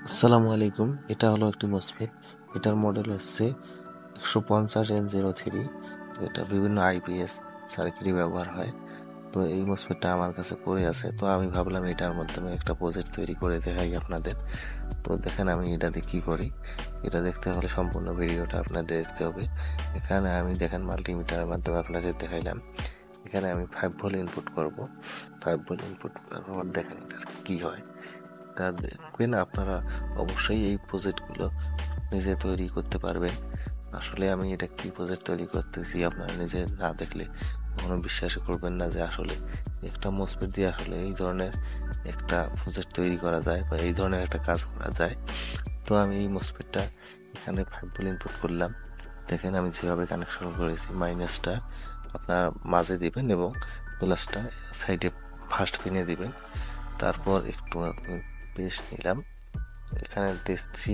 আসসালামু আলাইকুম। এটা হলো একটি মসফেট। এটার মডেল হচ্ছে 150N03। তো এটা বিভিন্ন আইপিএস সার্কিটে ব্যবহার হয়। তো এই মসফেটটা আমার কাছে পড়ে আছে, তো আমি ভাবলাম এটার মাধ্যমে একটা প্রজেক্ট তৈরি করে দেখাই আপনাদের। তো দেখেন আমি এটা দিয়ে কি করি। এটা দেখতে হলে সম্পূর্ণ ভিডিওটা আপনাদের দেখতে হবে। এখানে আমি দেখেন মাল্টিমিটারের মাধ্যমে আপনাদের দেখাইলাম। এখানে আমি 5 ভোল্ট ইনপুট করব। 5 ভোল্ট ইনপুট করার পর দেখেন এটা কি হয়। তা দেখবেন আপনারা অবশ্যই এই প্রজেক্টগুলো নিজে তৈরি করতে পারবেন। আসলে আমি এটা কি প্রজেক্ট তৈরি করতেছি আপনারা নিজে না দেখলে কখনো বিশ্বাস করবেন না যে আসলে একটা মসফেট দিয়ে আসলে এই ধরনের একটা প্রজেক্ট তৈরি করা যায় বা এই ধরনের একটা কাজ করা যায়। তো আমি এই মসফেটটা এখানে 5 ভোল্ট ইনপুট করলাম। দেখেন আমি যেভাবে কানেকশন করেছি, মাইনাসটা আপনার মাঝে দিবেন এবং প্লাসটা সাইডে ফার্স্ট পিনে দিবেন। তারপর একটু পেস্ট নিলাম, এখানে দেখছি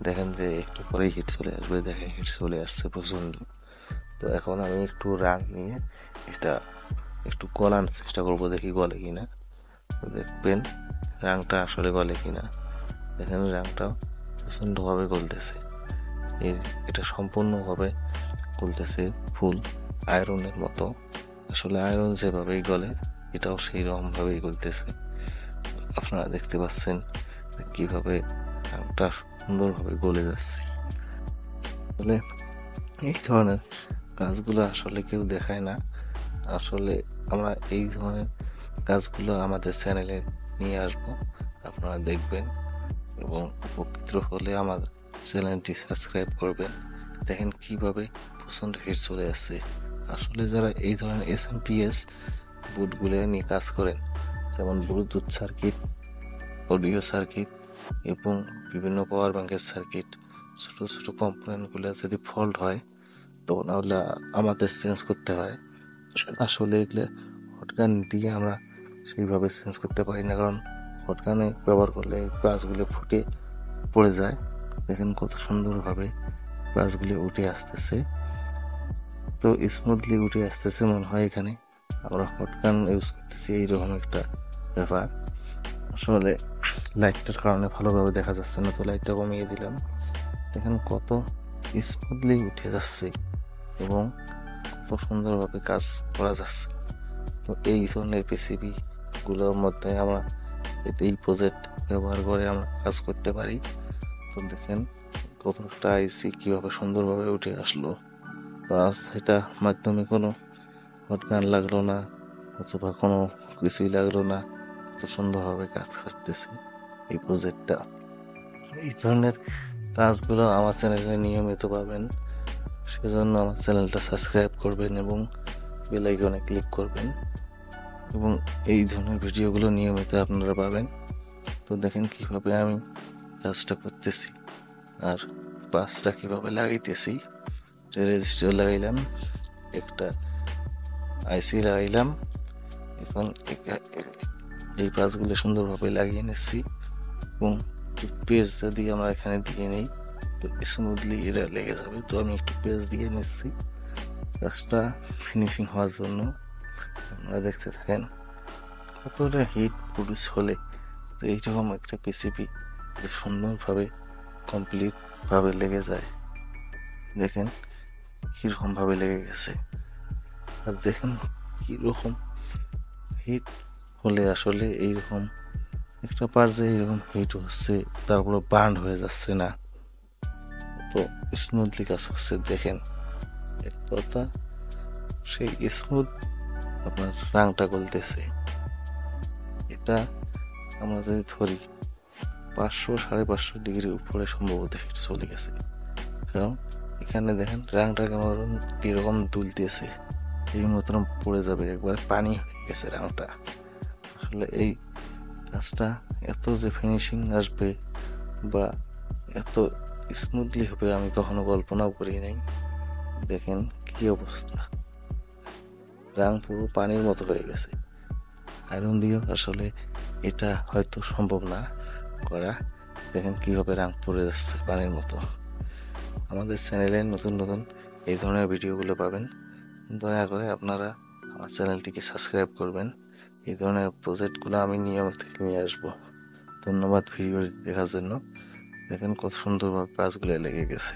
দেখেন যে একটু পরেই হিট চলে আসবে। দেখেন হিট চলে আসছে প্রচন্ড। তো এখন আমি একটু রাং নিয়ে এটা একটু গলানোর চেষ্টা করবো, দেখি গলে কিনা। তো দেখবেন রাংটা আসলে গলে কিনা। দেখেন রাংটা প্রচন্ডভাবে গলতেছে। এই এটা সম্পূর্ণভাবে গলতেছে, ফুল আয়রনের মতো। আসলে আয়রন যেভাবেই গলে এটাও সেই রকম ভাবেই গলতেছে। আপনারা দেখতে পাচ্ছেন কিভাবে রাংটা সুন্দরভাবে গলে যাচ্ছে। আসলে এই ধরনের কাজগুলো আসলে কেউ দেখায় না। আসলে আমরা এই ধরনের কাজগুলো আমাদের চ্যানেলে নিয়ে আসবো, আপনারা দেখবেন এবং উপকৃত হলে আমার চ্যানেলটি সাবস্ক্রাইব করবেন। দেখেন কিভাবে প্রচণ্ড হিট চলে আসছে। আসলে যারা এই ধরনের এসএমপিএস বুটগুলো নিয়ে কাজ করেন, যেমন ব্লুটুথ সার্কিট, অডিও সার্কিট এবং বিভিন্ন পাওয়ার ব্যাংকের সার্কিট, ছোট ছোট কম্পোনেন্টগুলো যদি ফল্ট হয় তো নাহলে আমাদের চেঞ্জ করতে হয়। আসলে এগুলো হটগান দিয়ে আমরা সেইভাবে চেঞ্জ করতে পারি না, কারণ হটগানে ব্যবহার করলে এই পাঁচগুলো ফুটে পড়ে যায়। দেখেন কত সুন্দরভাবে পাঁচগুলো উঠে আসতেছে, তো স্মুথলি উঠে আসতেছে। মনে হয় এখানে আমরা হটগান ইউজ করতেছি এইরকম একটা ব্যাপার। আসলে লাইটটার কারণে ভালোভাবে দেখা যাচ্ছে না, তো লাইটটা কমিয়ে দিলাম। দেখেন কত স্মুথলি উঠে যাচ্ছে এবং কত সুন্দরভাবে কাজ করা যাচ্ছে। তো এই ধরনের পিসিবি গুলোর মধ্যে আমরা এই প্রজেক্ট ব্যবহার করে আমরা কাজ করতে পারি। তো দেখেন কত একটা আইসি কিভাবে সুন্দরভাবে উঠে আসলো। প্লাস এটা মাধ্যমে কোনো হটগান লাগলো না অথবা কোনো কিছুই লাগলো না, কত সুন্দরভাবে কাজ করতেছে এই প্রজেক্টটা। এই ধরনের কাজগুলো আমার চ্যানেলে নিয়মিত পাবেন, সেজন্য আমার চ্যানেলটা সাবস্ক্রাইব করবেন এবং বেল আইকনে ক্লিক করবেন এবং এই ধরনের ভিডিওগুলো নিয়মিত আপনারা পাবেন। তো দেখেন কিভাবে আমি কাজটা করতেছি আর পাঁচটা কিভাবে লাগাইতেছি। রেজিস্টার লাগাইলাম, একটা আইসি লাগাইলাম। এখন এই পাঁচগুলো সুন্দরভাবে লাগিয়ে নিচ্ছি এবং পেজ যদি আমরা এখানে দিয়ে নেই তো স্মুথলি এটা লেগে যাবে। তো আমি একটু পেজ দিয়ে নিচ্ছি কাজটা ফিনিশিং হওয়ার জন্য। আপনারা দেখতে থাকেন কতটা হিট প্রডিউস হলে তো এইরকম একটা পিসিবি সুন্দরভাবে কমপ্লিট ভাবে লেগে যায়। দেখেন কিরকম ভাবে লেগে গেছে, আর দেখেন কিরকম হিট হলে আসলে এইরকম একটা পার যে এইরকম হিট হচ্ছে তারপরে বার্ন হয়ে যাচ্ছে না, তো স্মুথলি কাজ হচ্ছে। দেখেন এক কথা সেই স্মুথ আপনার রাংটা গলতেছে। এটা আমরা যদি ধরি 500-550 ডিগ্রির উপরে সম্ভবত হিট চলে গেছে, কারণ এখানে দেখেন রাংটা কেমন কিরকম দুলতেছে, এই মতন পড়ে যাবে, একবার পানি হয়ে গেছে রাংটা। আসলে এই কাজটা এত যে ফিনিশিং আসবে বা এত স্মুথলি হবে আমি কখনো কল্পনাও করি নাই। দেখেন কি অবস্থা, রাং পুরো পানির মতো হয়ে গেছে। আয়রন দিয়েও আসলে এটা হয়তো সম্ভব না করা। দেখেন কিভাবে রাং পড়ে যাচ্ছে পানির মতো। আমাদের চ্যানেলে নতুন নতুন এই ধরনের ভিডিওগুলো পাবেন, দয়া করে আপনারা আমার চ্যানেলটিকে সাবস্ক্রাইব করবেন। এই ধরনের প্রজেক্টগুলো আমি নিয়মিত নিয়ে আসবো। ধন্যবাদ ভিডিওটি দেখার জন্য। দেখেন কত সুন্দরভাবে কাজগুলো লেগে গেছে।